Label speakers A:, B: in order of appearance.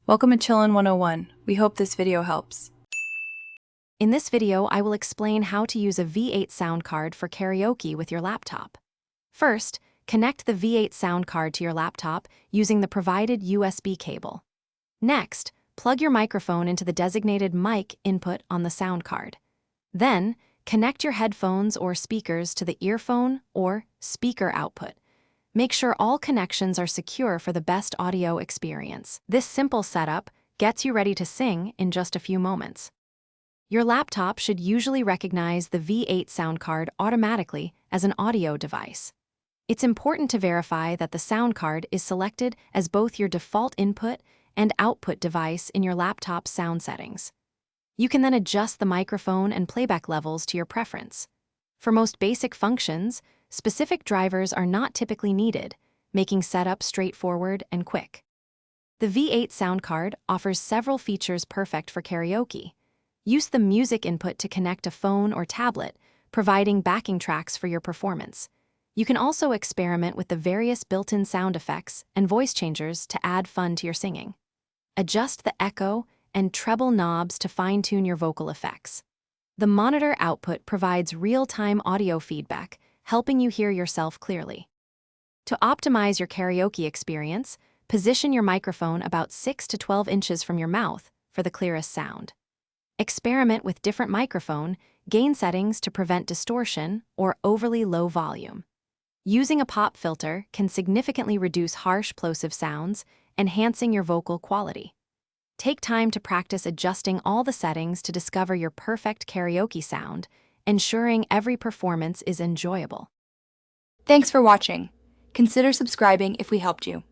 A: Welcome to Chillin' 101. We hope this video helps.
B: In this video, I will explain how to use a V8 sound card for karaoke with your laptop. First, connect the V8 sound card to your laptop using the provided USB cable. Next, plug your microphone into the designated mic input on the sound card. Then, connect your headphones or speakers to the earphone or speaker output. Make sure all connections are secure for the best audio experience. This simple setup gets you ready to sing in just a few moments. Your laptop should usually recognize the V8 sound card automatically as an audio device. It's important to verify that the sound card is selected as both your default input and output device in your laptop's sound settings. You can then adjust the microphone and playback levels to your preference. For most basic functions, specific drivers are not typically needed, making setup straightforward and quick. The V8 sound card offers several features perfect for karaoke. Use the music input to connect a phone or tablet, providing backing tracks for your performance. You can also experiment with the various built-in sound effects and voice changers to add fun to your singing. Adjust the echo and treble knobs to fine-tune your vocal effects. The monitor output provides real-time audio feedback, helping you hear yourself clearly. To optimize your karaoke experience, position your microphone about 6 to 12 inches from your mouth for the clearest sound. Experiment with different microphone gain settings to prevent distortion or overly low volume. Using a pop filter can significantly reduce harsh plosive sounds, enhancing your vocal quality. Take time to practice adjusting all the settings to discover your perfect karaoke sound, ensuring every performance is enjoyable.
C: Thanks for watching. Consider subscribing if we helped you.